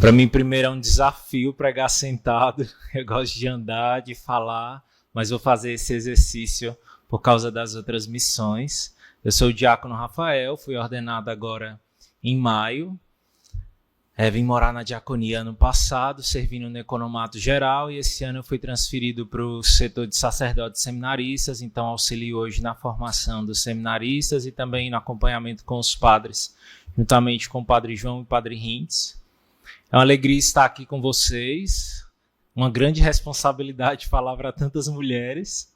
Para mim, primeiro é um desafio pregar sentado. Eu gosto de andar, de falar, mas vou fazer esse exercício por causa das outras missões. Eu sou o diácono Rafael, fui ordenado agora em maio. Vim morar na diaconia ano passado, servindo no economato geral, e esse ano eu fui transferido para o setor de sacerdotes seminaristas, então auxilio hoje na formação dos seminaristas e também no acompanhamento com os padres, juntamente com o padre João e o padre Rintz. É uma alegria estar aqui com vocês, uma grande responsabilidade falar para tantas mulheres,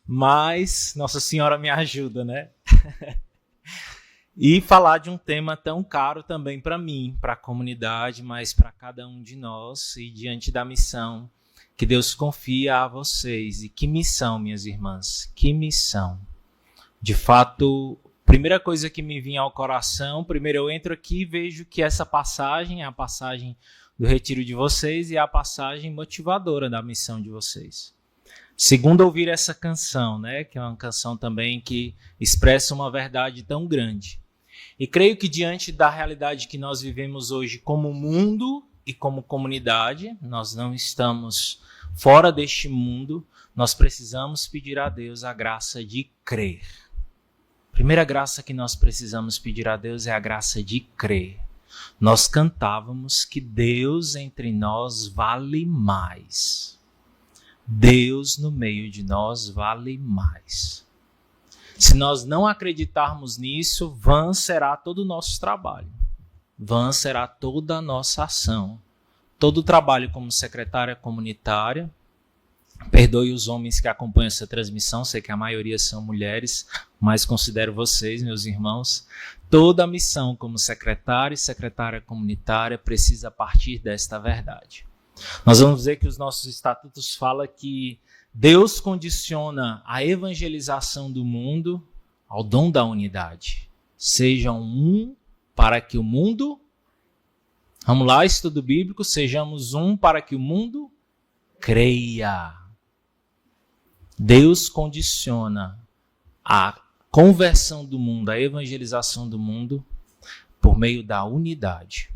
mas Nossa Senhora me ajuda, né? E falar de um tema tão caro também para mim, para a comunidade, mas para cada um de nós e diante da missão que Deus confia a vocês. E que missão, minhas irmãs, que missão. De fato, primeira coisa que me vinha ao coração, primeiro eu entro aqui e vejo que essa passagem é a passagem do retiro de vocês e é a passagem motivadora da missão de vocês. Segundo, ouvir essa canção, né, que é uma canção também que expressa uma verdade tão grande. E creio que diante da realidade que nós vivemos hoje como mundo e como comunidade, nós não estamos fora deste mundo, nós precisamos pedir a Deus a graça de crer. A primeira graça que nós precisamos pedir a Deus é a graça de crer. Nós cantávamos que Deus entre nós vale mais. Deus no meio de nós vale mais. Se nós não acreditarmos nisso, vã será todo o nosso trabalho. Vã será toda a nossa ação. Todo o trabalho como secretária comunitária. Perdoe os homens que acompanham essa transmissão, sei que a maioria são mulheres, mas considero vocês, meus irmãos. Toda a missão como secretária e secretária comunitária precisa partir desta verdade. Nós vamos ver que os nossos estatutos falam que Deus condiciona a evangelização do mundo ao dom da unidade. Sejam um para que o mundo... Vamos lá, estudo bíblico. Sejamos um para que o mundo creia. Deus condiciona a conversão do mundo, a evangelização do mundo por meio da unidade.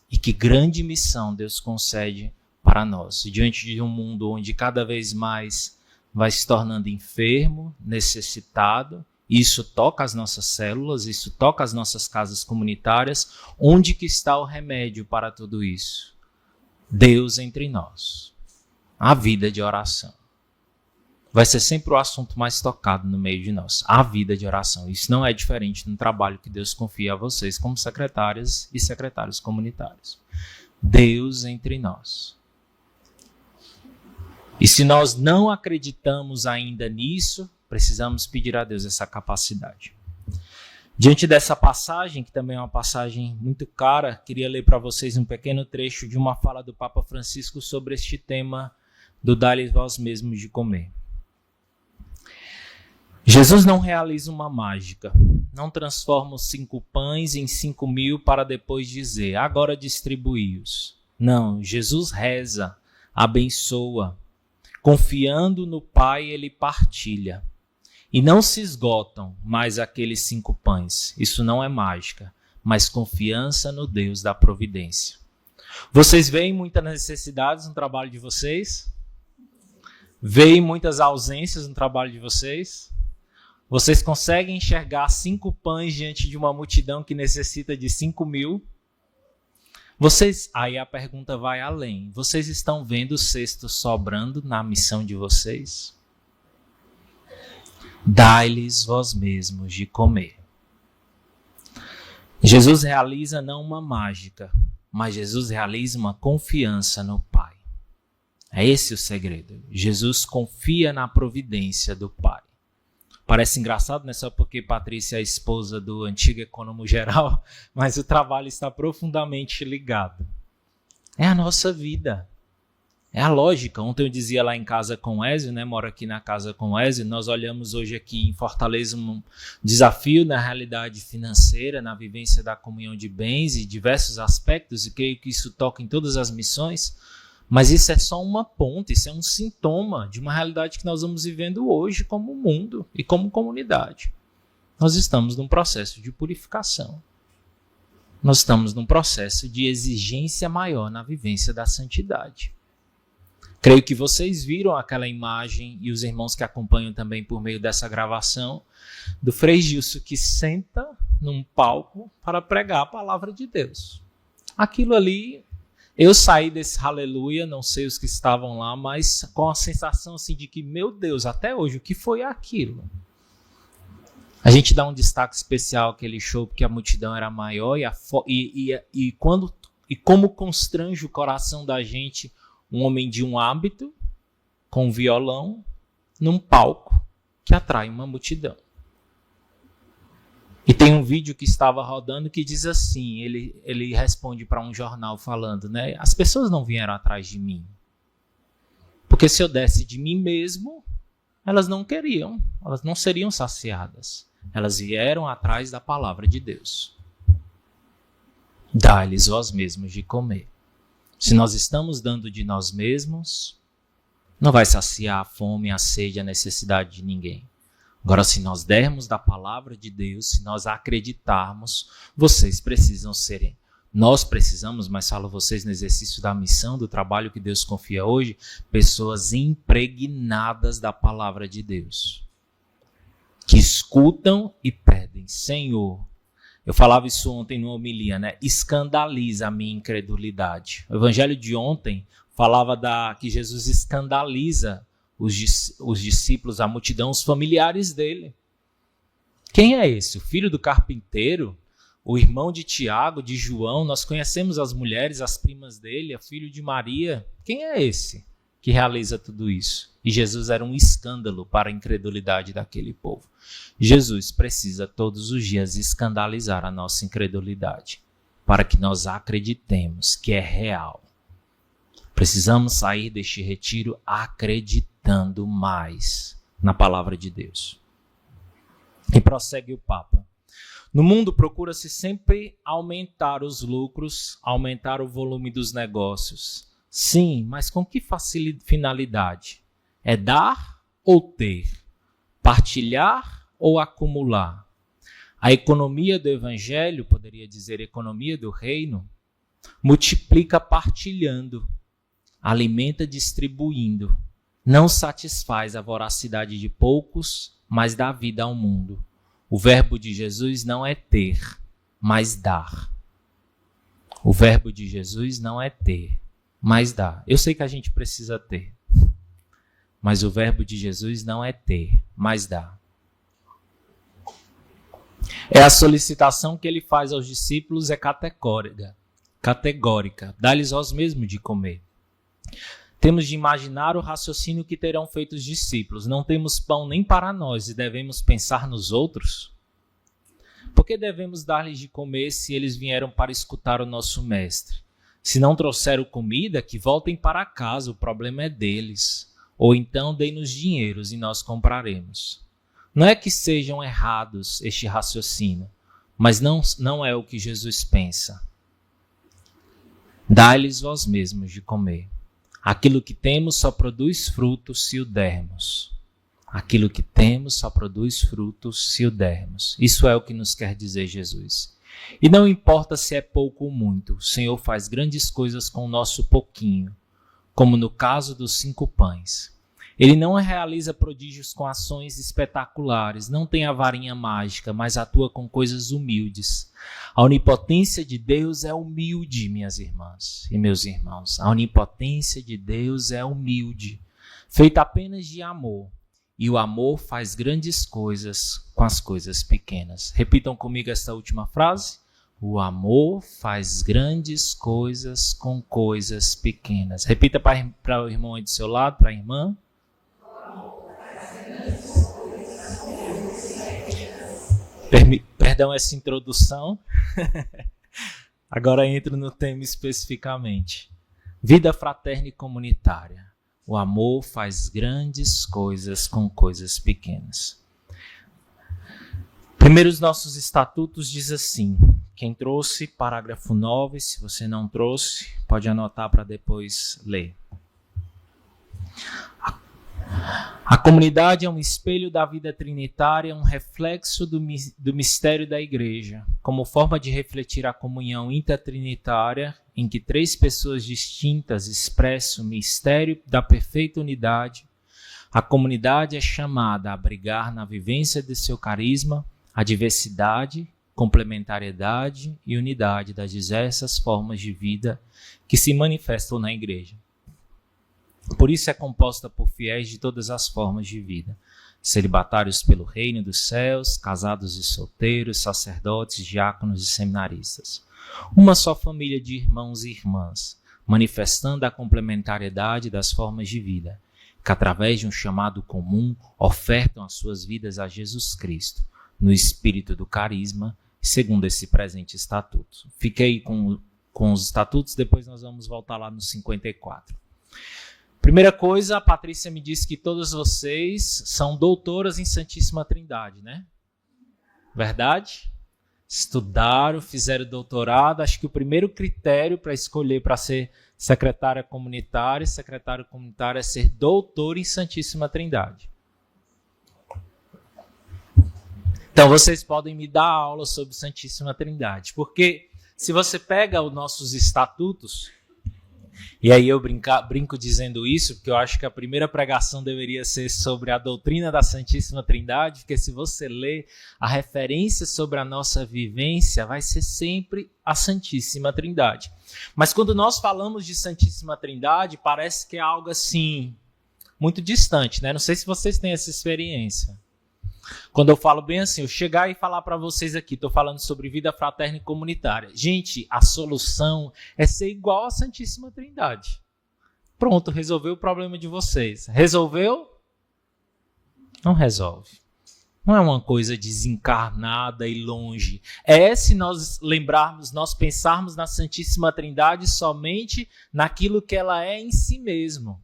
E que grande missão Deus concede para nós, diante de um mundo onde cada vez mais vai se tornando enfermo, necessitado, isso toca as nossas células, isso toca as nossas casas comunitárias. Onde que está o remédio para tudo isso? Deus entre nós. A vida de oração. Vai ser sempre o assunto mais tocado no meio de nós. A vida de oração. Isso não é diferente no trabalho que Deus confia a vocês como secretárias e secretários comunitários. Deus entre nós. E se nós não acreditamos ainda nisso, precisamos pedir a Deus essa capacidade. Diante dessa passagem, que também é uma passagem muito cara, queria ler para vocês um pequeno trecho de uma fala do Papa Francisco sobre este tema do dai-lhes vós mesmos de comer. Jesus não realiza uma mágica, não transforma os 5 pães em 5.000 para depois dizer, agora distribui-os. Não, Jesus reza, abençoa. Confiando no Pai, ele partilha. E não se esgotam mais aqueles 5 pães. Isso não é mágica, mas confiança no Deus da providência. Vocês veem muitas necessidades no trabalho de vocês? Veem muitas ausências no trabalho de vocês? Vocês conseguem enxergar 5 pães diante de uma multidão que necessita de 5.000? Aí a pergunta vai além. Vocês estão vendo o cesto sobrando na missão de vocês? Dai-lhes vós mesmos de comer. Jesus realiza não uma mágica, mas Jesus realiza uma confiança no Pai. É esse o segredo. Jesus confia na providência do Pai. Parece engraçado, não é só porque Patrícia é a esposa do antigo econômico geral, mas o trabalho está profundamente ligado. É a nossa vida. É a lógica. Ontem eu dizia lá em casa com o Ézio, né? Moro aqui na casa com o Ézio, nós olhamos hoje aqui em Fortaleza um desafio na realidade financeira, na vivência da comunhão de bens e diversos aspectos, e creio que isso toca em todas as missões. Mas isso é só uma ponte, isso é um sintoma de uma realidade que nós vamos vivendo hoje como mundo e como comunidade. Nós estamos num processo de purificação. nós estamos num processo de exigência maior na vivência da santidade. Creio que vocês viram aquela imagem, e os irmãos que acompanham também por meio dessa gravação, do Frei Gilson que senta num palco para pregar a palavra de Deus. Aquilo ali, eu saí desse aleluia, não sei os que estavam lá, mas com a sensação assim de que, meu Deus, até hoje, o que foi aquilo? A gente dá um destaque especial àquele show porque a multidão era maior e como constrange o coração da gente um homem de um hábito com um violão num palco que atrai uma multidão. E tem um vídeo que estava rodando que diz assim, ele responde para um jornal falando, né? As pessoas não vieram atrás de mim. Porque se eu desse de mim mesmo, elas não queriam, elas não seriam saciadas. Elas vieram atrás da palavra de Deus. Dá-lhes vós mesmos de comer. Se nós estamos dando de nós mesmos, não vai saciar a fome, a sede, a necessidade de ninguém. Agora, se nós dermos da palavra de Deus, se nós acreditarmos, vocês precisam serem. Nós precisamos, mas falo vocês no exercício da missão, do trabalho que Deus confia hoje, pessoas impregnadas da palavra de Deus. Que escutam e pedem, Senhor. Eu falava isso ontem numa homilia, né? Escandaliza a minha incredulidade. O evangelho de ontem falava que Jesus escandaliza os discípulos, a multidão, os familiares dele. Quem é esse? O filho do carpinteiro? O irmão de Tiago, de João? Nós conhecemos as mulheres, as primas dele, o filho de Maria. Quem é esse que realiza tudo isso? E Jesus era um escândalo para a incredulidade daquele povo. Jesus precisa todos os dias escandalizar a nossa incredulidade para que nós acreditemos que é real. Precisamos sair deste retiro acreditando mais na palavra de Deus. E prossegue o Papa. No mundo procura-se sempre aumentar os lucros, aumentar o volume dos negócios. Sim, mas com que finalidade? É dar ou ter? Partilhar ou acumular? A economia do evangelho, poderia dizer economia do reino, multiplica partilhando, alimenta distribuindo, não satisfaz a voracidade de poucos, mas dá vida ao mundo. O verbo de Jesus não é ter, mas dar. O verbo de Jesus não é ter, mas dar. Eu sei que a gente precisa ter, mas o verbo de Jesus não é ter, mas dar. É a solicitação que ele faz aos discípulos é categórica. Dá-lhes vós mesmos de comer. Temos de imaginar o raciocínio que terão feito os discípulos. Não temos pão nem para nós e devemos pensar nos outros? Por que devemos dar-lhes de comer se eles vieram para escutar o nosso mestre? Se não trouxeram comida, que voltem para casa, o problema é deles. Ou então deem-nos dinheiros e nós compraremos. Não é que sejam errados este raciocínio, mas não é o que Jesus pensa. Dai-lhes vós mesmos de comer. Aquilo que temos só produz frutos se o dermos. Aquilo que temos só produz frutos se o dermos. Isso é o que nos quer dizer Jesus. E não importa se é pouco ou muito, o Senhor faz grandes coisas com o nosso pouquinho, como no caso dos 5 pães. Ele não realiza prodígios com ações espetaculares, não tem a varinha mágica, mas atua com coisas humildes. A onipotência de Deus é humilde, minhas irmãs e meus irmãos. A onipotência de Deus é humilde, feita apenas de amor. E o amor faz grandes coisas com as coisas pequenas. Repitam comigo esta última frase. O amor faz grandes coisas com coisas pequenas. Repita para o irmão aí do seu lado, para a irmã. Perdão essa introdução. Agora entro no tema especificamente. Vida fraterna e comunitária. O amor faz grandes coisas com coisas pequenas. Primeiro, os nossos estatutos diz assim. Quem trouxe, parágrafo 9. Se você não trouxe, pode anotar para depois ler. A comunidade é um espelho da vida trinitária, um reflexo do mistério da igreja, como forma de refletir a comunhão intertrinitária, em que 3 pessoas distintas expressam o mistério da perfeita unidade. A comunidade é chamada a abrigar na vivência de seu carisma a diversidade, complementariedade e unidade das diversas formas de vida que se manifestam na igreja. Por isso é composta por fiéis de todas as formas de vida, celibatários pelo reino dos céus, casados e solteiros, sacerdotes, diáconos e seminaristas. Uma só família de irmãos e irmãs, manifestando a complementariedade das formas de vida, que através de um chamado comum ofertam as suas vidas a Jesus Cristo, no espírito do carisma, segundo esse presente estatuto. Fiquei com os estatutos, depois nós vamos voltar lá no 54. Primeira coisa, a Patrícia me disse que todas vocês são doutoras em Santíssima Trindade, né? Verdade? Estudaram, fizeram doutorado. Acho que o primeiro critério para escolher para ser secretário comunitário é ser doutor em Santíssima Trindade. Então, vocês podem me dar aula sobre Santíssima Trindade, porque se você pega os nossos estatutos, e aí eu brinco dizendo isso, porque eu acho que a primeira pregação deveria ser sobre a doutrina da Santíssima Trindade, porque se você ler a referência sobre a nossa vivência, vai ser sempre a Santíssima Trindade. Mas quando nós falamos de Santíssima Trindade, parece que é algo assim, muito distante, né? Não sei se vocês têm essa experiência. Quando eu falo bem assim, eu chegar e falar para vocês aqui, estou falando sobre vida fraterna e comunitária. Gente, a solução é ser igual à Santíssima Trindade. Pronto, resolveu o problema de vocês. Resolveu? Não resolve. Não é uma coisa desencarnada e longe. É se nós lembrarmos, nós pensarmos na Santíssima Trindade somente naquilo que ela é em si mesmo.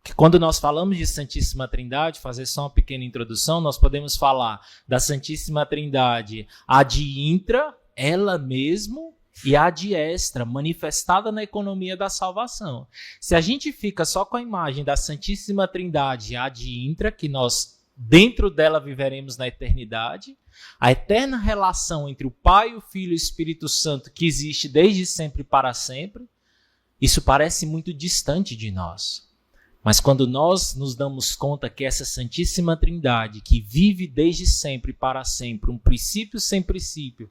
Que quando nós falamos de Santíssima Trindade, fazer só uma pequena introdução, nós podemos falar da Santíssima Trindade ad intra, ela mesmo, e ad extra, manifestada na economia da salvação. Se a gente fica só com a imagem da Santíssima Trindade ad intra, que nós dentro dela viveremos na eternidade, a eterna relação entre o Pai, o Filho e o Espírito Santo, que existe desde sempre e para sempre, isso parece muito distante de nós. Mas quando nós nos damos conta que essa Santíssima Trindade, que vive desde sempre e para sempre, um princípio sem princípio,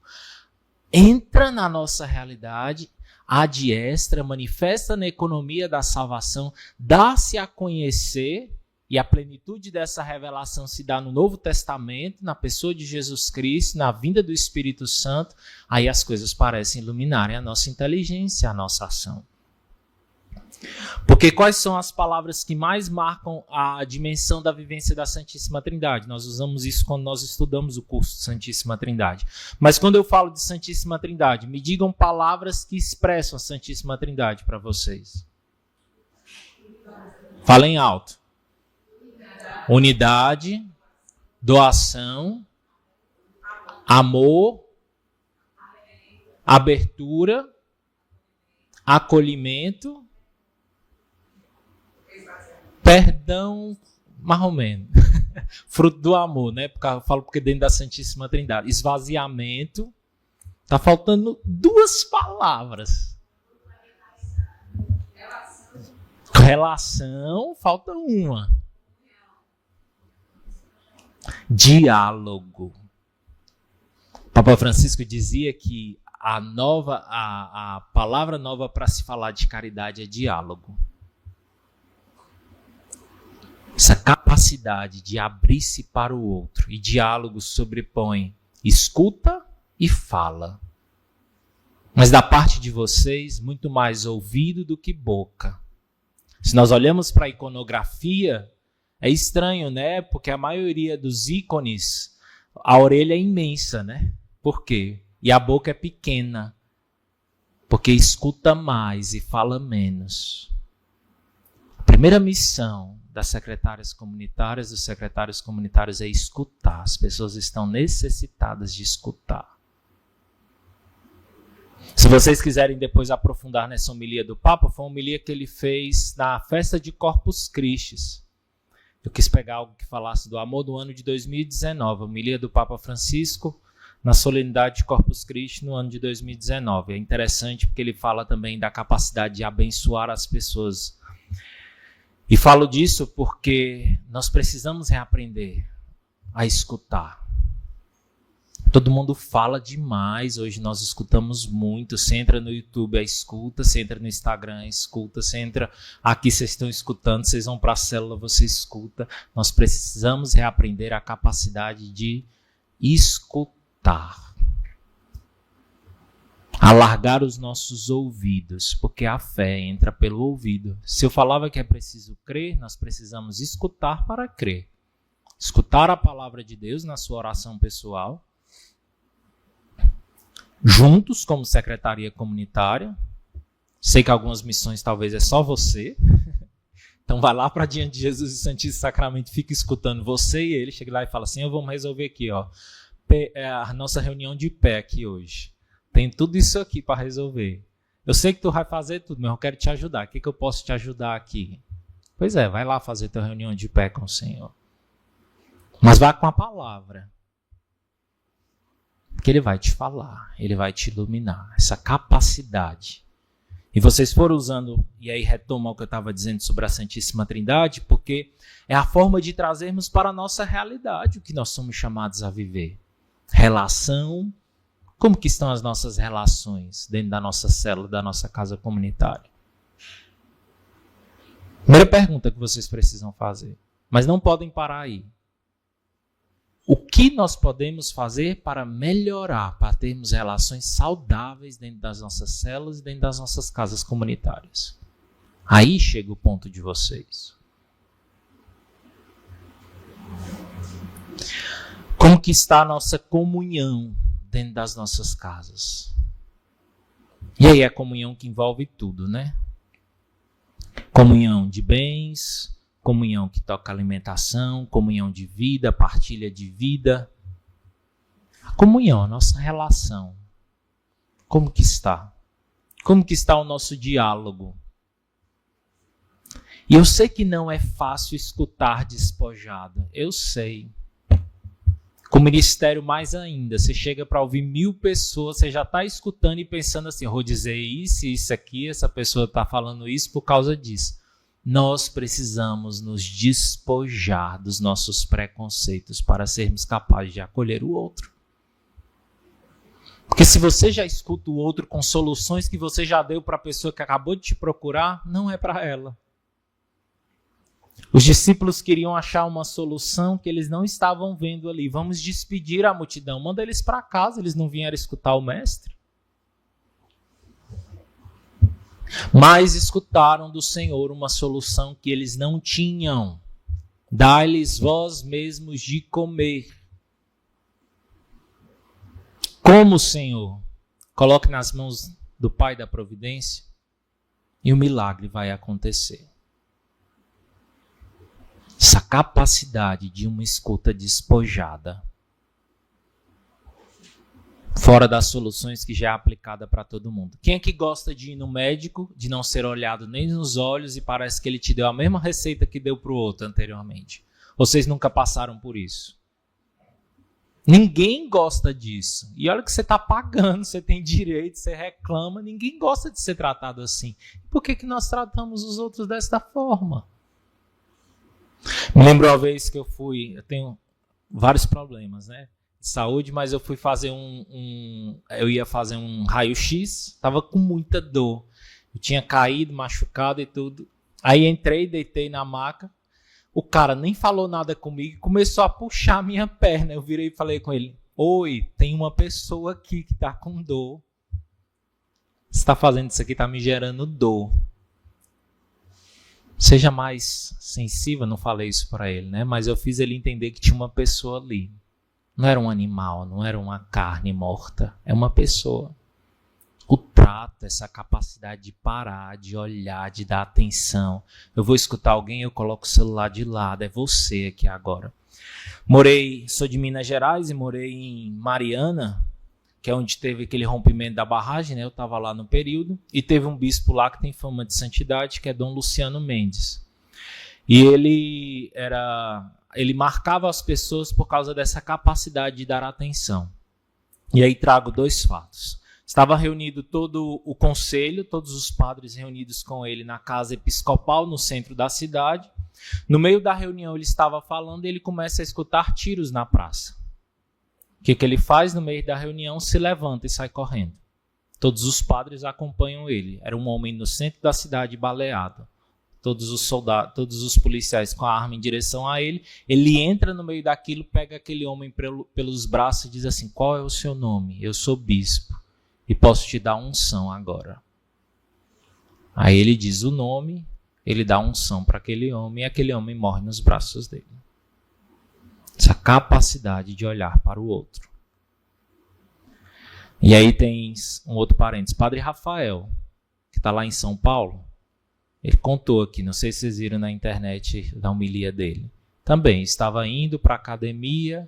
entra na nossa realidade, ad extra, manifesta na economia da salvação, dá-se a conhecer, e a plenitude dessa revelação se dá no Novo Testamento, na pessoa de Jesus Cristo, na vinda do Espírito Santo, aí as coisas parecem iluminarem a nossa inteligência, a nossa ação. Porque quais são as palavras que mais marcam a dimensão da vivência da Santíssima Trindade? Nós usamos isso quando nós estudamos o curso de Santíssima Trindade. Mas quando eu falo de Santíssima Trindade, me digam palavras que expressam a Santíssima Trindade para vocês. Falem alto. Unidade, doação, amor, abertura, acolhimento, perdão, mais ou menos. Fruto do amor, né? Eu falo porque dentro da Santíssima Trindade. Esvaziamento. Tá faltando 2 palavras. Relação, falta uma. Diálogo. Papa Francisco dizia que a palavra nova para se falar de caridade é diálogo. Essa capacidade de abrir-se para o outro. E diálogo sobrepõe escuta e fala. Mas da parte de vocês, muito mais ouvido do que boca. Se nós olhamos para a iconografia, é estranho, né? Porque a maioria dos ícones, a orelha é imensa, né? Por quê? E a boca é pequena. Porque escuta mais e fala menos. A primeira missão das secretárias comunitárias, dos secretários comunitários é escutar. As pessoas estão necessitadas de escutar. Se vocês quiserem depois aprofundar nessa homilia do Papa, foi uma homilia que ele fez na festa de Corpus Christi. Eu quis pegar algo que falasse do amor do ano de 2019, a homilia do Papa Francisco na solenidade de Corpus Christi no ano de 2019. É interessante porque ele fala também da capacidade de abençoar as pessoas. E falo disso porque nós precisamos reaprender a escutar. Todo mundo fala demais, hoje nós escutamos muito. Você entra no YouTube, escuta. Você entra no Instagram, escuta. Você entra aqui, vocês estão escutando. Vocês vão para a célula, você escuta. Nós precisamos reaprender a capacidade de escutar. Alargar os nossos ouvidos, porque a fé entra pelo ouvido. Se eu falava que é preciso crer, nós precisamos escutar para crer. Escutar a palavra de Deus na sua oração pessoal, juntos como secretaria comunitária. Sei que algumas missões talvez é só você. Então vai lá para diante de Jesus e Santíssimo Sacramento, fica escutando você e ele. Chega lá e fala assim, eu vou resolver aqui, ó, a nossa reunião de pé aqui hoje. Tem tudo isso aqui para resolver. Eu sei que tu vai fazer tudo, mas eu quero te ajudar. O que eu posso te ajudar aqui? Pois é, vai lá fazer tua reunião de pé com o Senhor. Mas vá com a palavra. Que ele vai te falar, ele vai te iluminar. Essa capacidade. E vocês foram usando, e aí retoma o que eu estava dizendo sobre a Santíssima Trindade, porque é a forma de trazermos para a nossa realidade o que nós somos chamados a viver. Relação. Como que estão as nossas relações dentro da nossa célula, da nossa casa comunitária? Primeira pergunta que vocês precisam fazer. Mas não podem parar aí. O que nós podemos fazer para melhorar, para termos relações saudáveis dentro das nossas células e dentro das nossas casas comunitárias? Aí chega o ponto de vocês. Como que está a nossa comunhão dentro das nossas casas? E aí é a comunhão que envolve tudo, né? Comunhão de bens, comunhão que toca alimentação, comunhão de vida, partilha de vida. A comunhão, a nossa relação. Como que está? Como que está o nosso diálogo? E eu sei que não é fácil escutar despojado. Eu sei. Com o ministério mais ainda, você chega para ouvir 1000 pessoas, você já está escutando e pensando assim, vou dizer isso aqui, essa pessoa está falando isso por causa disso. Nós precisamos nos despojar dos nossos preconceitos para sermos capazes de acolher o outro. Porque se você já escuta o outro com soluções que você já deu para a pessoa que acabou de te procurar, não é para ela. Os discípulos queriam achar uma solução que eles não estavam vendo ali. Vamos despedir a multidão. Manda eles para casa, eles não vieram escutar o mestre. Mas escutaram do Senhor uma solução que eles não tinham. Dai-lhes vós mesmos de comer. Como, Senhor? Coloque nas mãos do Pai da Providência e o milagre vai acontecer. Essa capacidade de uma escuta despojada, fora das soluções que já é aplicada para todo mundo. Quem é que gosta de ir no médico, de não ser olhado nem nos olhos e parece que ele te deu a mesma receita que deu para o outro anteriormente? Vocês nunca passaram por isso? Ninguém gosta disso. E olha que você está pagando, você tem direito, você reclama, ninguém gosta de ser tratado assim. Por que nós tratamos os outros desta forma? Me lembro uma vez que eu tenho vários problemas, né, de saúde, mas eu fui fazer eu ia fazer um raio-x, estava com muita dor. Eu tinha caído, machucado e tudo. Aí entrei, deitei na maca, o cara nem falou nada comigo, começou a puxar a minha perna. Eu virei e falei com ele, oi, tem uma pessoa aqui que está com dor. Você está fazendo isso aqui, está me gerando dor. Seja mais sensível, não falei isso para ele, né? Mas eu fiz ele entender que tinha uma pessoa ali. Não era um animal, não era uma carne morta, é uma pessoa. O trato, essa capacidade de parar, de olhar, de dar atenção. Eu vou escutar alguém, eu coloco o celular de lado, é você aqui agora. Sou de Minas Gerais e morei em Mariana, que é onde teve aquele rompimento da barragem, né? Eu estava lá no período, e teve um bispo lá que tem fama de santidade, que é Dom Luciano Mendes. E ele marcava as pessoas por causa dessa capacidade de dar atenção. E aí trago 2 fatos. Estava reunido todo o conselho, todos os padres reunidos com ele na casa episcopal, no centro da cidade. No meio da reunião ele estava falando e ele começa a escutar tiros na praça. O que ele faz no meio da reunião? Se levanta e sai correndo. Todos os padres acompanham ele. Era um homem no centro da cidade baleado. Todos os soldados, todos os policiais com a arma em direção a ele. Ele entra no meio daquilo, pega aquele homem pelos braços e diz assim: qual é o seu nome? Eu sou bispo e posso te dar unção agora. Aí ele diz o nome, ele dá unção para aquele homem e aquele homem morre nos braços dele. Essa capacidade de olhar para o outro. E aí tem um outro parênteses. Padre Rafael, que está lá em São Paulo, ele contou aqui, não sei se vocês viram na internet da homilia dele. Também estava indo para a academia,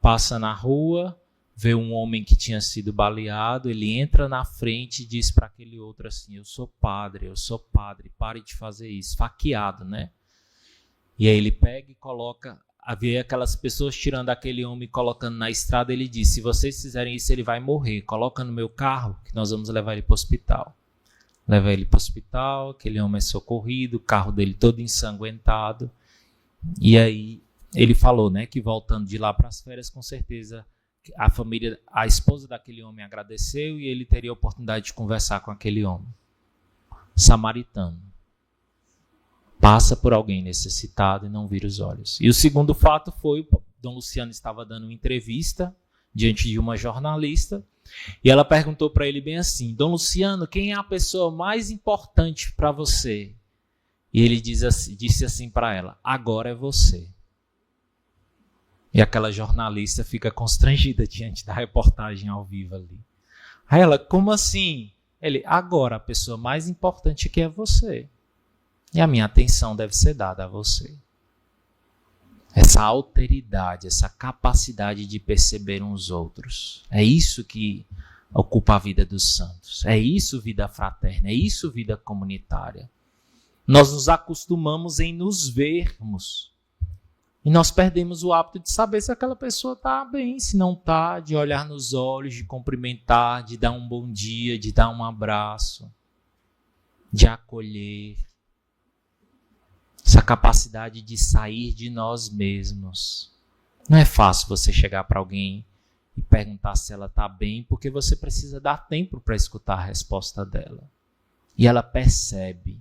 passa na rua, vê um homem que tinha sido baleado, ele entra na frente e diz para aquele outro assim: eu sou padre, pare de fazer isso. Faqueado, né? E aí ele pega e coloca, havia aquelas pessoas tirando aquele homem e colocando na estrada. Ele disse: se vocês fizerem isso, ele vai morrer. Coloca no meu carro que nós vamos levar ele para o hospital. Leva ele para o hospital, aquele homem é socorrido, o carro dele todo ensanguentado. E aí ele falou, né, que voltando de lá para as férias, com certeza a família, a esposa daquele homem agradeceu e ele teria a oportunidade de conversar com aquele homem. Samaritano. Passa por alguém necessitado e não vira os olhos. E o segundo fato foi, o Dom Luciano estava dando uma entrevista diante de uma jornalista e ela perguntou para ele bem assim: Dom Luciano, quem é a pessoa mais importante para você? E ele disse assim para ela: agora é você. E aquela jornalista fica constrangida diante da reportagem ao vivo ali. Aí ela: como assim? Ele: agora a pessoa mais importante que é você. E a minha atenção deve ser dada a você. Essa alteridade, essa capacidade de perceber uns outros. É isso que ocupa a vida dos santos. É isso vida fraterna, é isso vida comunitária. Nós nos acostumamos em nos vermos. E nós perdemos o hábito de saber se aquela pessoa está bem, se não está, de olhar nos olhos, de cumprimentar, de dar um bom dia, de dar um abraço, de acolher. Essa capacidade de sair de nós mesmos. Não é fácil você chegar para alguém e perguntar se ela está bem, porque você precisa dar tempo para escutar a resposta dela. E ela percebe.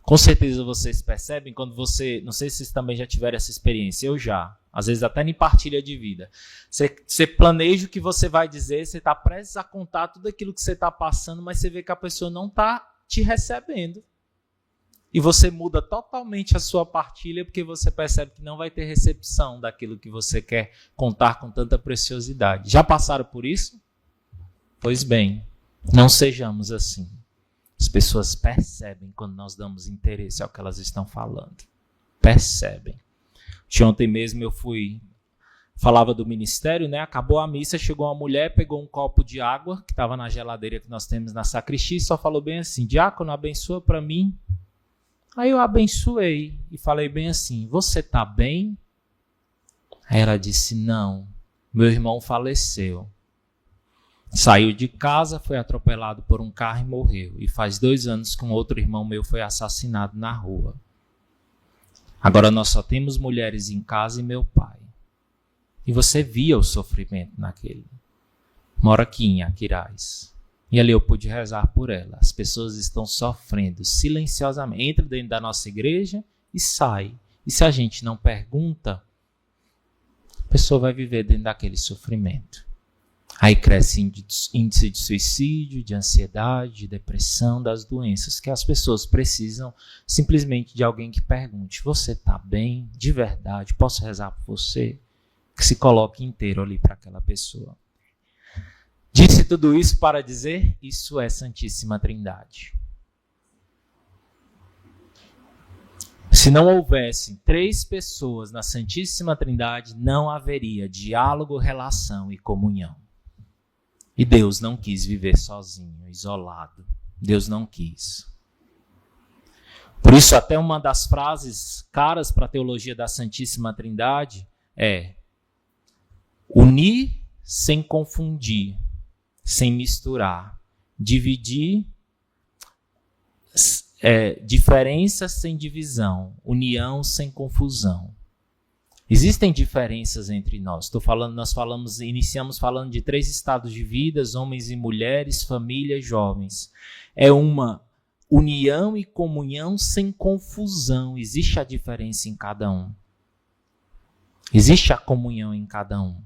Com certeza vocês percebem quando você... Não sei se vocês também já tiveram essa experiência. Eu já. Às vezes até em partilha de vida. Você planeja o que você vai dizer, você está prestes a contar tudo aquilo que você está passando, mas você vê que a pessoa não está te recebendo. E você muda totalmente a sua partilha porque você percebe que não vai ter recepção daquilo que você quer contar com tanta preciosidade. Já passaram por isso? Pois bem, não sejamos assim. As pessoas percebem quando nós damos interesse ao que elas estão falando. Percebem. Ontem mesmo eu falava do ministério, né? Acabou a missa, chegou uma mulher, pegou um copo de água que estava na geladeira que nós temos na sacristia e só falou bem assim: diácono, abençoa para mim. Aí eu abençoei e falei bem assim: você está bem? Aí ela disse: não, meu irmão faleceu. Saiu de casa, foi atropelado por um carro e morreu. E faz 2 anos que um outro irmão meu foi assassinado na rua. Agora nós só temos mulheres em casa e meu pai. E você via o sofrimento naquele. Mora aqui em Aquiraz. E ali eu pude rezar por ela. As pessoas estão sofrendo silenciosamente. Entra dentro da nossa igreja e sai. E se a gente não pergunta, a pessoa vai viver dentro daquele sofrimento. Aí cresce índice de suicídio, de ansiedade, de depressão, das doenças que as pessoas precisam simplesmente de alguém que pergunte: você está bem? De verdade? Posso rezar por você? Que se coloque inteiro ali para aquela pessoa. Disse tudo isso para dizer: isso é Santíssima Trindade. Se não houvessem 3 pessoas na Santíssima Trindade, não haveria diálogo, relação e comunhão. E Deus não quis viver sozinho, isolado. Deus não quis. Por isso, até uma das frases caras para a teologia da Santíssima Trindade é unir sem confundir, sem misturar, dividir, diferença sem divisão, união sem confusão. Existem diferenças entre nós. Iniciamos falando de 3 estados de vida, homens e mulheres, família e jovens. É uma união e comunhão sem confusão. Existe a diferença em cada um. Existe a comunhão em cada um.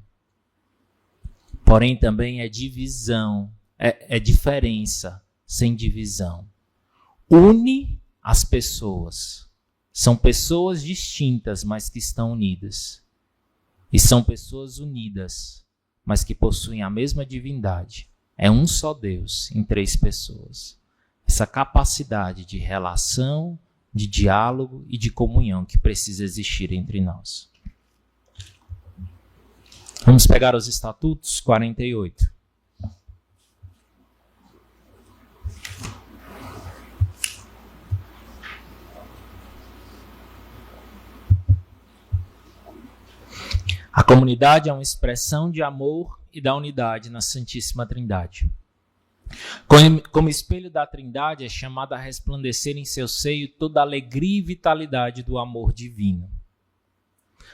Porém, também é divisão, é diferença sem divisão. Une as pessoas. São pessoas distintas, mas que estão unidas. E são pessoas unidas, mas que possuem a mesma divindade. É um só Deus em 3 pessoas. Essa capacidade de relação, de diálogo e de comunhão que precisa existir entre nós. Vamos pegar os estatutos 48. A comunidade é uma expressão de amor e da unidade na Santíssima Trindade. Como espelho da Trindade, é chamada a resplandecer em seu seio toda a alegria e vitalidade do amor divino.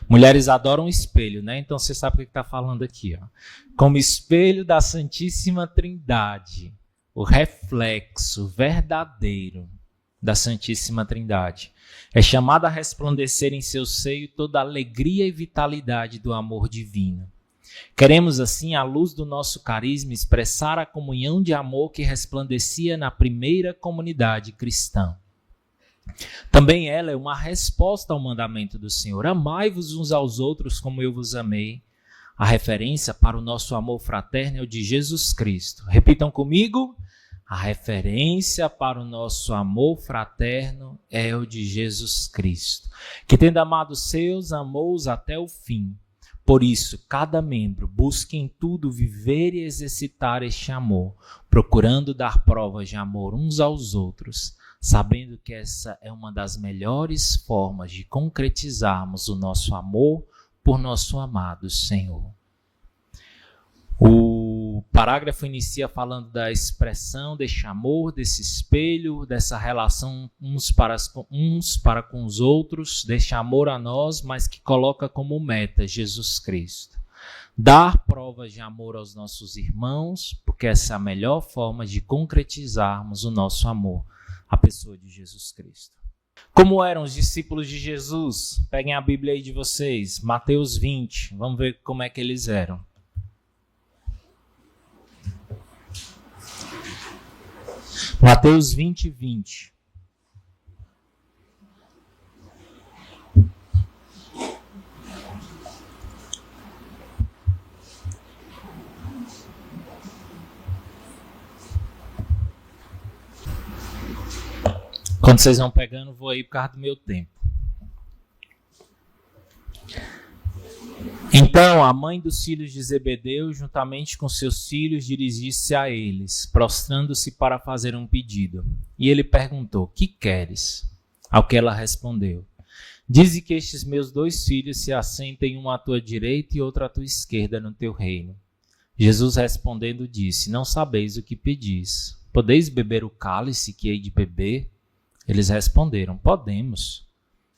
Mulheres adoram espelho, né? Então você sabe o que está falando aqui. Ó. Como espelho da Santíssima Trindade, o reflexo verdadeiro da Santíssima Trindade. É chamada a resplandecer em seu seio toda a alegria e vitalidade do amor divino. Queremos, assim, à luz do nosso carisma, expressar a comunhão de amor que resplandecia na primeira comunidade cristã. Também ela é uma resposta ao mandamento do Senhor. Amai-vos uns aos outros como eu vos amei. A referência para o nosso amor fraterno é o de Jesus Cristo. Repitam comigo. A referência para o nosso amor fraterno é o de Jesus Cristo, que tendo amado os seus, amou-os até o fim. Por isso, cada membro busque em tudo viver e exercitar este amor, procurando dar provas de amor uns aos outros, sabendo que essa é uma das melhores formas de concretizarmos o nosso amor por nosso amado Senhor. O parágrafo inicia falando da expressão deste amor, desse espelho, dessa relação uns para com os outros, deste amor a nós, mas que coloca como meta Jesus Cristo. Dar provas de amor aos nossos irmãos, porque essa é a melhor forma de concretizarmos o nosso amor à pessoa de Jesus Cristo. Como eram os discípulos de Jesus? Peguem a Bíblia aí de vocês, Mateus 20, vamos ver como é que eles eram. Mateus 20, 20. Quando vocês vão pegando, vou aí por causa do meu tempo. Então a mãe dos filhos de Zebedeu, juntamente com seus filhos, dirigiu-se a eles, prostrando-se para fazer um pedido. E ele perguntou: que queres? Ao que ela respondeu: dize que estes meus 2 filhos se assentem, um à tua direita e outro à tua esquerda no teu reino. Jesus respondendo disse: não sabeis o que pedis. Podeis beber o cálice que hei de beber? Eles responderam: podemos.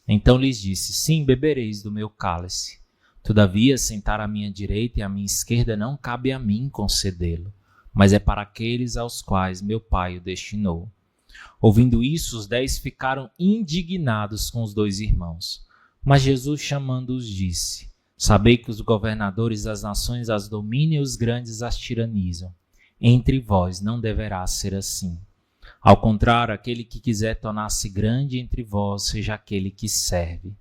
Então lhes disse: sim, bebereis do meu cálice. Todavia, sentar à minha direita e à minha esquerda não cabe a mim concedê-lo, mas é para aqueles aos quais meu Pai o destinou. Ouvindo isso, os 10 ficaram indignados com os 2 irmãos. Mas Jesus, chamando-os, disse: sabei que os governadores das nações as dominam e os grandes as tiranizam. Entre vós não deverá ser assim. Ao contrário, aquele que quiser tornar-se grande entre vós, seja aquele que serve.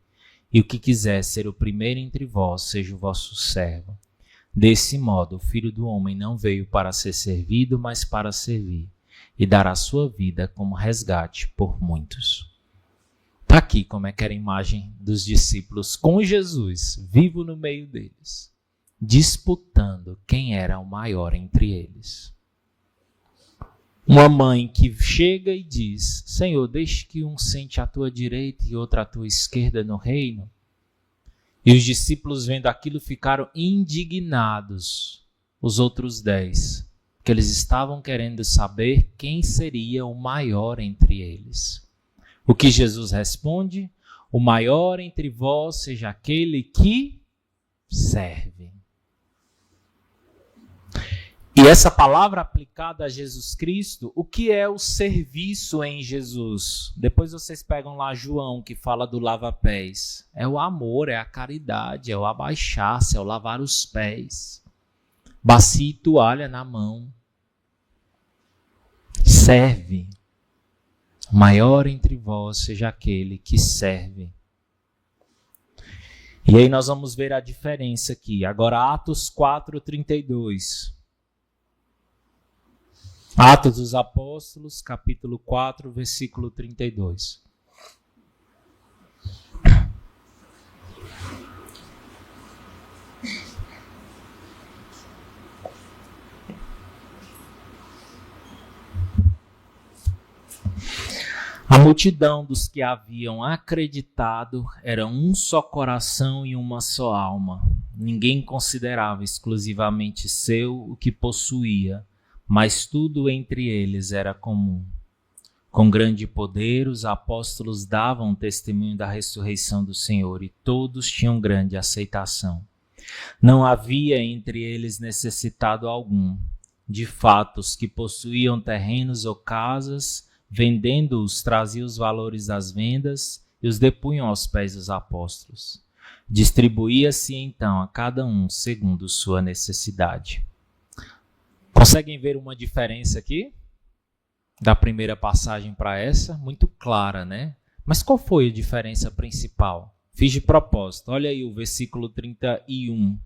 E o que quiser ser o primeiro entre vós, seja o vosso servo. Desse modo, o Filho do Homem não veio para ser servido, mas para servir, e dar a sua vida como resgate por muitos. Está aqui como é que era a imagem dos discípulos com Jesus, vivo no meio deles, disputando quem era o maior entre eles. Uma mãe que chega e diz: Senhor, deixe que um sente à tua direita e outro à tua esquerda no reino. E os discípulos, vendo aquilo, ficaram indignados, os outros 10, porque eles estavam querendo saber quem seria o maior entre eles. O que Jesus responde? O maior entre vós seja aquele que serve. E essa palavra aplicada a Jesus Cristo, o que é o serviço em Jesus? Depois vocês pegam lá João, que fala do lava-pés. É o amor, é a caridade, é o abaixar-se, é o lavar os pés. Bacia e toalha na mão. Serve. O maior entre vós seja aquele que serve. E aí nós vamos ver a diferença aqui. Agora Atos 4:32. Atos dos Apóstolos, capítulo 4, versículo 32. A multidão dos que haviam acreditado era um só coração e uma só alma. Ninguém considerava exclusivamente seu o que possuía, mas tudo entre eles era comum. Com grande poder, os apóstolos davam testemunho da ressurreição do Senhor e todos tinham grande aceitação. Não havia entre eles necessitado algum. De fato, os que possuíam terrenos ou casas, vendendo-os, traziam os valores das vendas e os depunham aos pés dos apóstolos. Distribuía-se então a cada um segundo sua necessidade. Conseguem ver uma diferença aqui? Da primeira passagem para essa? Muito clara, né? Mas qual foi a diferença principal? Fiz de propósito. Olha aí o versículo 31.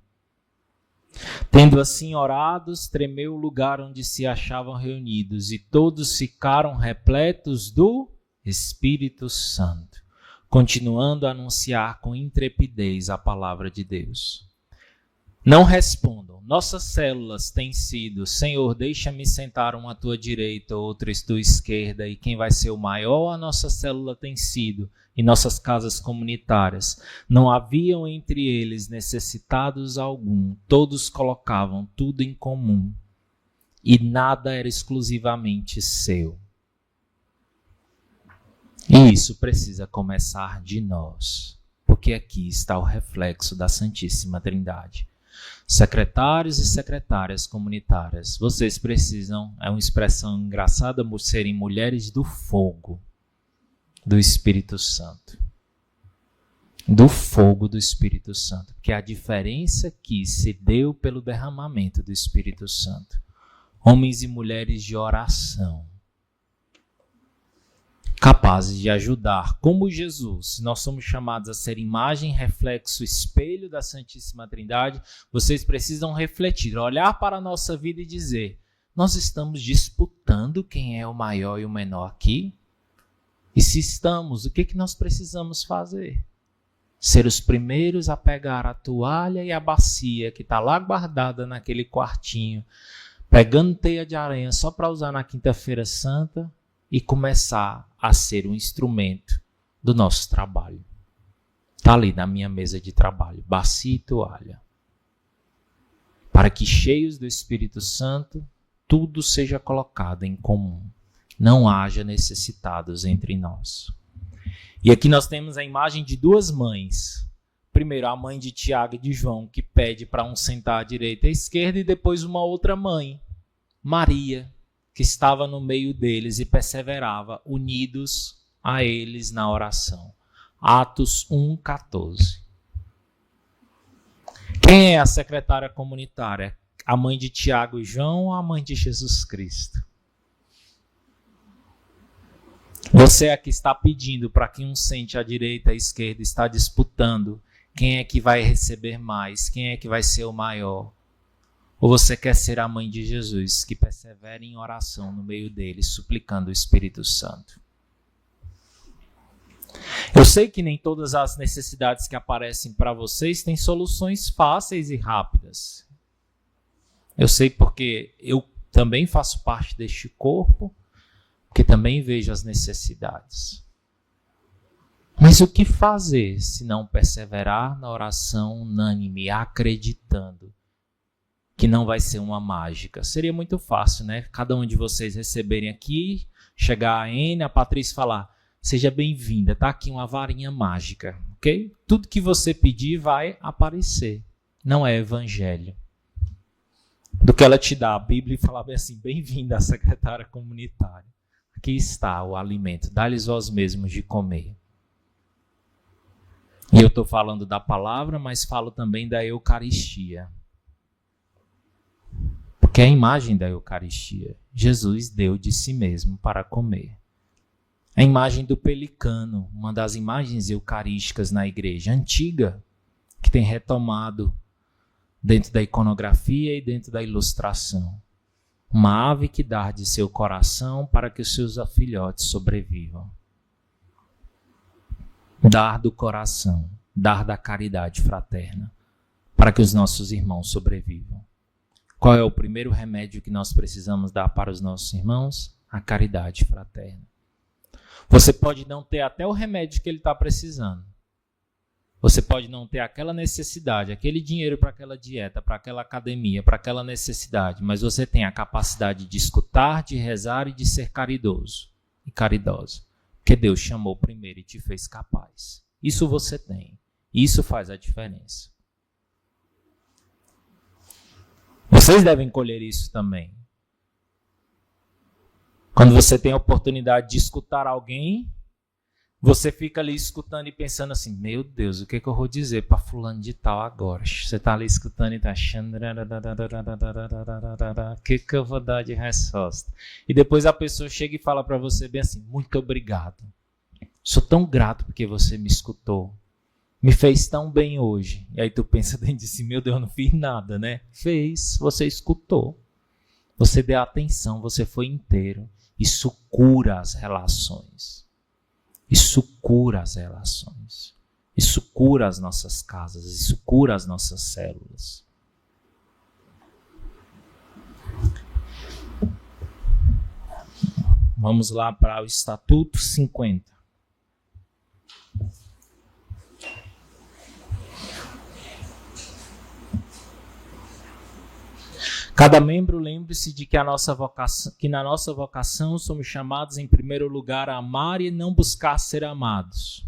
Tendo assim orados, tremeu o lugar onde se achavam reunidos, e todos ficaram repletos do Espírito Santo, continuando a anunciar com intrepidez a palavra de Deus. Não respondam. Nossas células têm sido: Senhor, deixa-me sentar um à tua direita, outro à tua esquerda, e quem vai ser o maior? A nossa célula tem sido, em nossas casas comunitárias. Não haviam entre eles necessitados algum, todos colocavam tudo em comum, e nada era exclusivamente seu. E isso precisa começar de nós, porque aqui está o reflexo da Santíssima Trindade. Secretários e secretárias comunitárias, vocês precisam, é uma expressão engraçada, serem mulheres do fogo do Espírito Santo. Do fogo do Espírito Santo. Porque a diferença aqui se deu pelo derramamento do Espírito Santo. Homens e mulheres de oração, capazes de ajudar, como Jesus. Nós somos chamados a ser imagem, reflexo, espelho da Santíssima Trindade. Vocês precisam refletir, olhar para a nossa vida e dizer: nós estamos disputando quem é o maior e o menor aqui? E se estamos, o que nós precisamos fazer? Ser os primeiros a pegar a toalha e a bacia que está lá guardada naquele quartinho, pegando teia de aranha só para usar na Quinta-feira Santa, e começar a ser um instrumento do nosso trabalho. Está ali na minha mesa de trabalho, bacia e toalha. Para que, cheios do Espírito Santo, tudo seja colocado em comum. Não haja necessitados entre nós. E aqui nós temos a imagem de duas mães. Primeiro, a mãe de Tiago e de João, que pede para um sentar à direita e à esquerda, e depois uma outra mãe, Maria, que estava no meio deles e perseverava, unidos a eles na oração. Atos 1:14. Quem é a secretária comunitária? A mãe de Tiago e João ou a mãe de Jesus Cristo? Você é que está pedindo para que um sente à direita e à esquerda, está disputando quem é que vai receber mais, quem é que vai ser o maior. Ou você quer ser a mãe de Jesus, que persevera em oração no meio deles, suplicando o Espírito Santo? Eu sei que nem todas as necessidades que aparecem para vocês têm soluções fáceis e rápidas. Eu sei porque eu também faço parte deste corpo, porque também vejo as necessidades. Mas o que fazer se não perseverar na oração unânime, acreditando que não vai ser uma mágica? Seria muito fácil, né? Cada um de vocês receberem aqui, chegar a Anne, a Patrícia falar, seja bem-vinda, tá aqui uma varinha mágica, ok? Tudo que você pedir vai aparecer. Não é evangelho. Do que ela te dá a Bíblia e falar bem assim, bem-vinda à secretária comunitária. Aqui está o alimento, dá-lhes vós mesmos de comer. E eu estou falando da palavra, mas falo também da Eucaristia. Porque é a imagem da Eucaristia. Jesus deu de si mesmo para comer. A imagem do pelicano, uma das imagens eucarísticas na igreja antiga, que tem retomado dentro da iconografia e dentro da ilustração. Uma ave que dá de seu coração para que os seus filhotes sobrevivam. Dar do coração, dar da caridade fraterna, para que os nossos irmãos sobrevivam. Qual é o primeiro remédio que nós precisamos dar para os nossos irmãos? A caridade fraterna. Você pode não ter até o remédio que ele está precisando. Você pode não ter aquela necessidade, aquele dinheiro para aquela dieta, para aquela academia, para aquela necessidade, mas você tem a capacidade de escutar, de rezar e de ser caridoso e caridosa. Porque Deus chamou primeiro e te fez capaz. Isso você tem. Isso faz a diferença. Vocês devem colher isso também. Quando você tem a oportunidade de escutar alguém, você fica ali escutando e pensando assim, meu Deus, o que eu vou dizer para fulano de tal agora? Você está ali escutando e está achando, o que eu vou dar de resposta? E depois a pessoa chega e fala para você bem assim, muito obrigado. Sou tão grato porque você me escutou. Me fez tão bem hoje. E aí tu pensa dentro de si, meu Deus, eu não fiz nada, né? Fez, você escutou. Você deu atenção, você foi inteiro. Isso cura as relações. Isso cura as relações. Isso cura as nossas casas. Isso cura as nossas células. Vamos lá para o Estatuto 50. Cada membro lembre-se de que na nossa vocação somos chamados em primeiro lugar a amar e não buscar ser amados.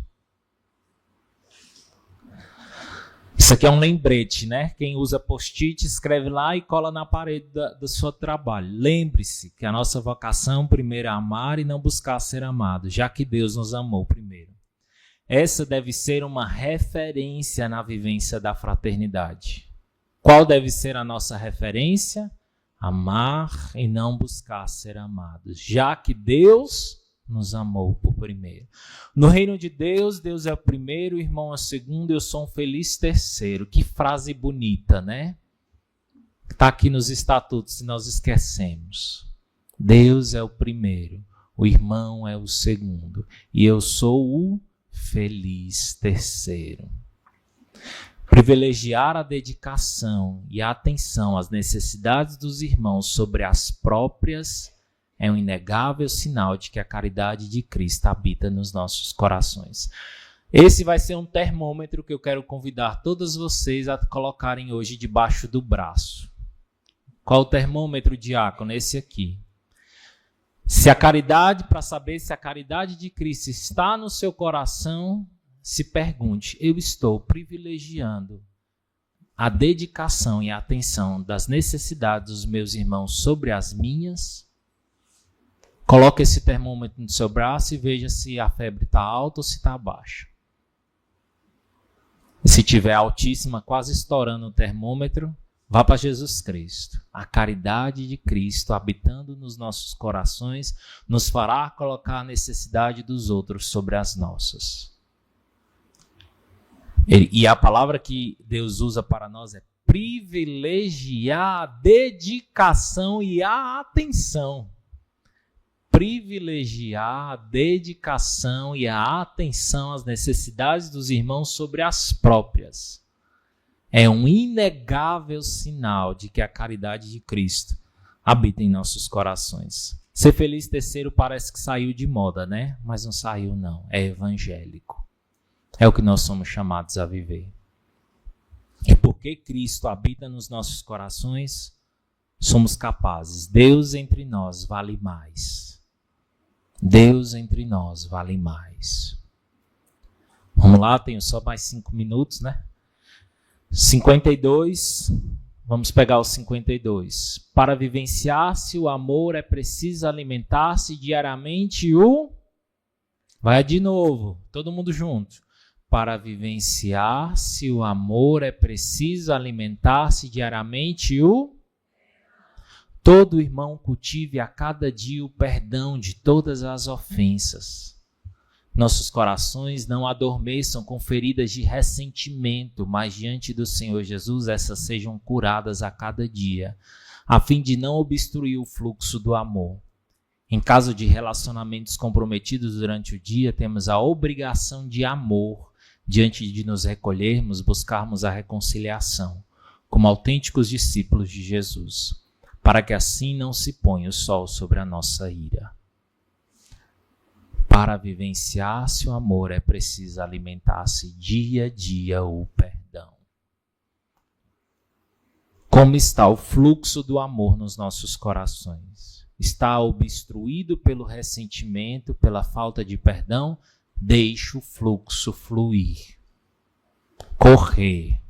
Isso aqui é um lembrete, né? Quem usa post-it escreve lá e cola na parede do seu trabalho. Lembre-se que a nossa vocação primeiro é amar e não buscar ser amado, já que Deus nos amou primeiro. Essa deve ser uma referência na vivência da fraternidade. Qual deve ser a nossa referência? Amar e não buscar ser amados, já que Deus nos amou por primeiro. No reino de Deus, Deus é o primeiro, o irmão é o segundo, eu sou um feliz terceiro. Que frase bonita, né? Está aqui nos estatutos e nós esquecemos. Deus é o primeiro, o irmão é o segundo e eu sou o feliz terceiro. Privilegiar a dedicação e a atenção às necessidades dos irmãos sobre as próprias é um inegável sinal de que a caridade de Cristo habita nos nossos corações. Esse vai ser um termômetro que eu quero convidar todos vocês a colocarem hoje debaixo do braço. Qual o termômetro, diácono? Esse aqui. Se a caridade, para saber se a caridade de Cristo está no seu coração, se pergunte, eu estou privilegiando a dedicação e a atenção das necessidades dos meus irmãos sobre as minhas? Coloque esse termômetro no seu braço e veja se a febre está alta ou se está baixa. E se estiver altíssima, quase estourando o termômetro, vá para Jesus Cristo. A caridade de Cristo habitando nos nossos corações nos fará colocar a necessidade dos outros sobre as nossas. E a palavra que Deus usa para nós é privilegiar a dedicação e a atenção. Privilegiar a dedicação e a atenção às necessidades dos irmãos sobre as próprias. É um inegável sinal de que a caridade de Cristo habita em nossos corações. Ser feliz terceiro parece que saiu de moda, né? Mas não saiu não, é evangélico. É o que nós somos chamados a viver. E porque Cristo habita nos nossos corações, somos capazes. Deus entre nós vale mais. Deus entre nós vale mais. Vamos lá, tenho só mais 5 minutos, né? 52, vamos pegar o 52. Para vivenciar-se o amor é preciso alimentar-se diariamente o... Vai de novo, todo mundo junto. Para vivenciar-se o amor é preciso alimentar-se diariamente o... Todo irmão cultive a cada dia o perdão de todas as ofensas. Nossos corações não adormeçam com feridas de ressentimento, mas diante do Senhor Jesus essas sejam curadas a cada dia, a fim de não obstruir o fluxo do amor. Em caso de relacionamentos comprometidos durante o dia, temos a obrigação de amor, diante de nos recolhermos, buscarmos a reconciliação, como autênticos discípulos de Jesus, para que assim não se ponha o sol sobre a nossa ira. Para vivenciar-se o amor é preciso alimentar-se dia a dia o perdão. Como está o fluxo do amor nos nossos corações? Está obstruído pelo ressentimento, pela falta de perdão? Deixe o fluxo fluir, correr.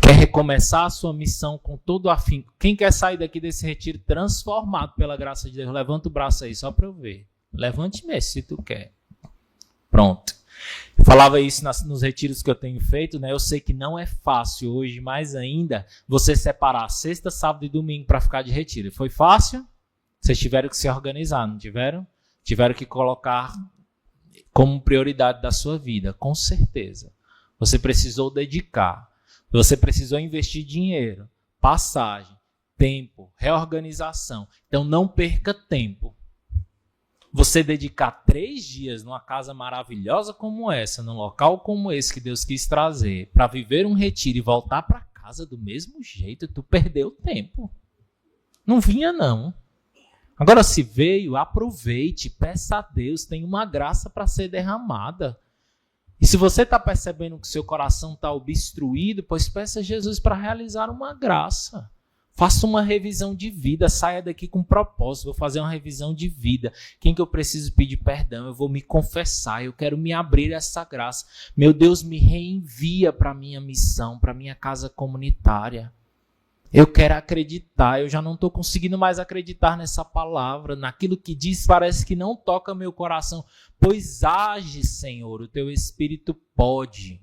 Quer recomeçar a sua missão com todo afinco? Quem quer sair daqui desse retiro transformado pela graça de Deus? Levanta o braço aí só para eu ver. Levante mesmo se tu quer. Pronto. Eu falava isso nos retiros que eu tenho feito, né? Eu sei que não é fácil hoje, mais ainda, você separar sexta, sábado e domingo para ficar de retiro. Foi fácil? Vocês tiveram que se organizar, não tiveram? Tiveram que colocar como prioridade da sua vida, com certeza. Você precisou dedicar. Você precisou investir dinheiro, passagem, tempo, reorganização. Então não perca tempo. Você dedicar 3 dias numa casa maravilhosa como essa, num local como esse que Deus quis trazer, para viver um retiro e voltar para casa do mesmo jeito, tu perdeu tempo. Não vinha não. Agora se veio, aproveite, peça a Deus, tem uma graça para ser derramada. E se você está percebendo que seu coração está obstruído, pois peça a Jesus para realizar uma graça. Faça uma revisão de vida, saia daqui com propósito, vou fazer uma revisão de vida. Quem que eu preciso pedir perdão? Eu vou me confessar, eu quero me abrir a essa graça. Meu Deus, me reenvia para a minha missão, para a minha casa comunitária. Eu quero acreditar, eu já não estou conseguindo mais acreditar nessa palavra, naquilo que diz parece que não toca meu coração. Pois age, Senhor, o teu Espírito pode.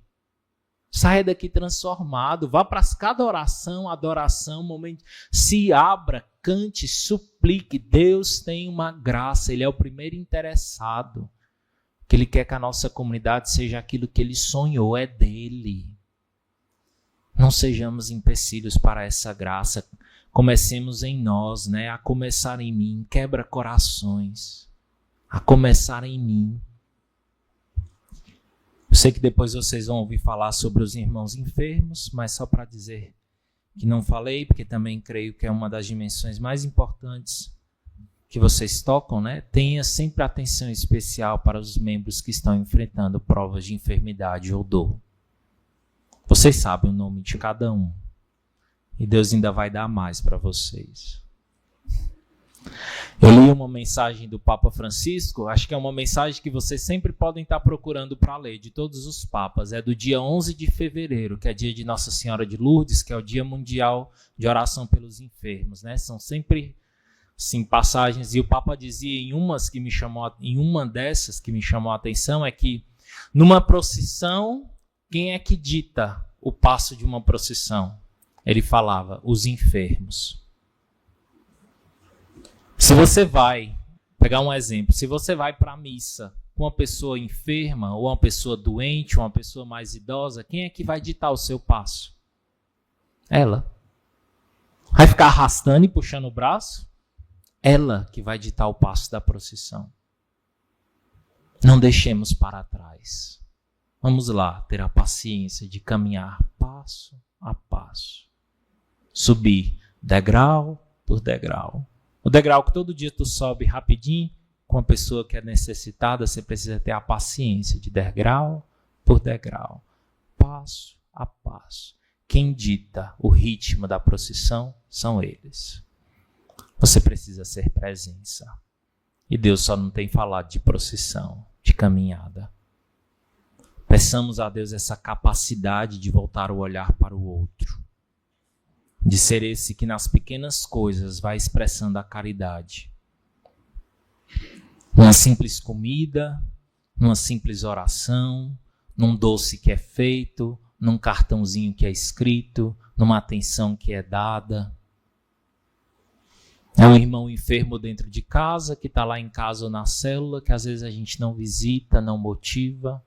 Saia daqui transformado, vá para cada oração, adoração, momento, se abra, cante, suplique. Deus tem uma graça, Ele é o primeiro interessado. Que Ele quer que a nossa comunidade seja aquilo que Ele sonhou, é dEle. Não sejamos empecilhos para essa graça. Comecemos em nós, né? A começar em mim. Quebra corações. A começar em mim. Eu sei que depois vocês vão ouvir falar sobre os irmãos enfermos, mas só para dizer que não falei, porque também creio que é uma das dimensões mais importantes que vocês tocam, né? Tenha sempre atenção especial para os membros que estão enfrentando provas de enfermidade ou dor. Vocês sabem o nome de cada um. E Deus ainda vai dar mais para vocês. Eu li uma mensagem do Papa Francisco, acho que é uma mensagem que vocês sempre podem estar procurando para ler, de todos os papas. É do dia 11 de fevereiro, que é dia de Nossa Senhora de Lourdes, que é o Dia Mundial de Oração pelos Enfermos, né? São sempre sim, passagens. E o Papa dizia em uma dessas que me chamou a atenção, é que numa procissão, quem é que dita o passo de uma procissão? Ele falava, os enfermos. Se você vai, pegar um exemplo, se você vai para a missa com uma pessoa enferma, ou uma pessoa doente, ou uma pessoa mais idosa, quem é que vai ditar o seu passo? Ela. Vai ficar arrastando e puxando o braço? Ela que vai ditar o passo da procissão. Não deixemos para trás. Vamos lá, ter a paciência de caminhar passo a passo. Subir degrau por degrau. O degrau que todo dia tu sobe rapidinho, com a pessoa que é necessitada, você precisa ter a paciência de degrau por degrau, passo a passo. Quem dita o ritmo da procissão são eles. Você precisa ser presença. E Deus só não tem falado de procissão, de caminhada. Peçamos a Deus essa capacidade de voltar o olhar para o outro. De ser esse que nas pequenas coisas vai expressando a caridade. Numa simples comida, numa simples oração, num doce que é feito, num cartãozinho que é escrito, numa atenção que é dada. É um irmão enfermo dentro de casa, que está lá em casa ou na célula, que às vezes a gente não visita, não motiva.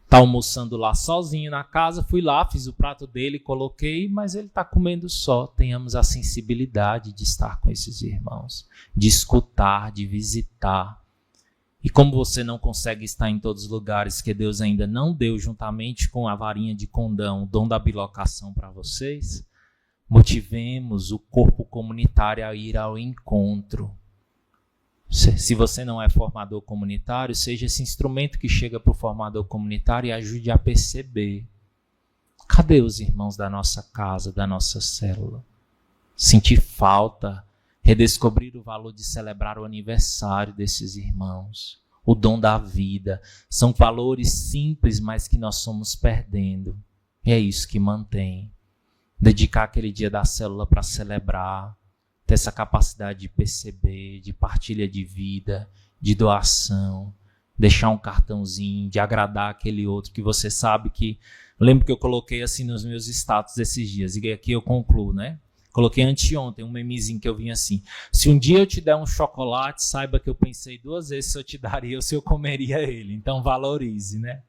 Está almoçando lá sozinho na casa, fui lá, fiz o prato dele, coloquei, mas ele está comendo só. Tenhamos a sensibilidade de estar com esses irmãos, de escutar, de visitar. E como você não consegue estar em todos os lugares que Deus ainda não deu, juntamente com a varinha de condão, o dom da bilocação para vocês, motivemos o corpo comunitário a ir ao encontro. Se você não é formador comunitário, seja esse instrumento que chega para o formador comunitário e ajude a perceber. Cadê os irmãos da nossa casa, da nossa célula? Sentir falta, redescobrir o valor de celebrar o aniversário desses irmãos, o dom da vida. São valores simples, mas que nós somos perdendo. E é isso que mantém. Dedicar aquele dia da célula para celebrar, ter essa capacidade de perceber, de partilha de vida, de doação, deixar um cartãozinho, de agradar aquele outro que você sabe que... Eu lembro que eu coloquei assim nos meus status esses dias, e aqui eu concluo, né? Coloquei anteontem um memezinho que eu vim assim: se um dia eu te der um chocolate, saiba que eu pensei 2 vezes se eu te daria ou se eu comeria ele. Então valorize, né?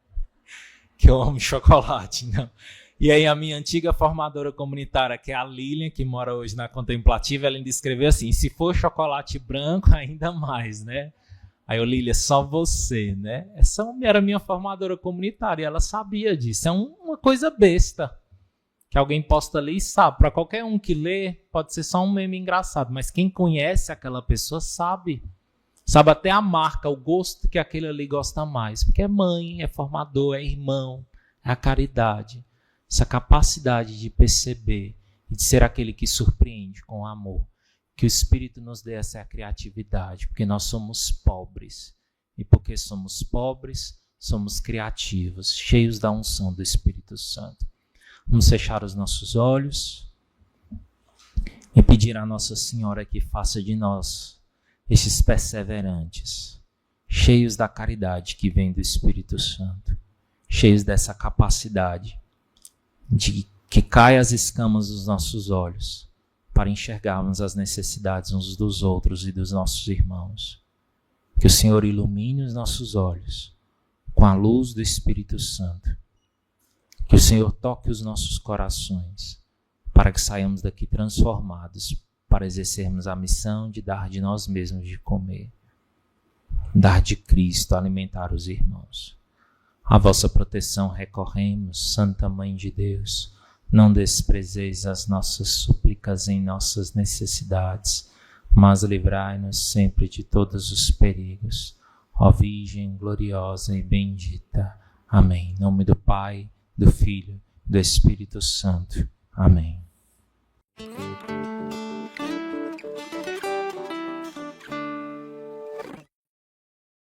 Que eu amo chocolate, não. E aí a minha antiga formadora comunitária, que é a Lilian, que mora hoje na Contemplativa, ela ainda escreveu assim: se for chocolate branco, ainda mais, né? Aí eu, Lilian, só você, né? Essa era a minha formadora comunitária, ela sabia disso. É uma coisa besta, que alguém posta ali e sabe. Para qualquer um que lê, pode ser só um meme engraçado, mas quem conhece aquela pessoa sabe. Sabe até a marca, o gosto que aquele ali gosta mais. Porque é mãe, é formador, é irmão, é a caridade. Essa capacidade de perceber e de ser aquele que surpreende com amor. Que o Espírito nos dê essa criatividade, porque nós somos pobres. E porque somos pobres, somos criativos, cheios da unção do Espírito Santo. Vamos fechar os nossos olhos e pedir a Nossa Senhora que faça de nós esses perseverantes, cheios da caridade que vem do Espírito Santo, cheios dessa capacidade de que caia as escamas dos nossos olhos para enxergarmos as necessidades uns dos outros e dos nossos irmãos. Que o Senhor ilumine os nossos olhos com a luz do Espírito Santo. Que o Senhor toque os nossos corações para que saiamos daqui transformados para exercermos a missão de dar de nós mesmos de comer, dar de Cristo, alimentar os irmãos. A vossa proteção recorremos, Santa Mãe de Deus. Não desprezeis as nossas súplicas em nossas necessidades, mas livrai-nos sempre de todos os perigos. Ó Virgem gloriosa e bendita. Amém. Em nome do Pai, do Filho, do Espírito Santo. Amém.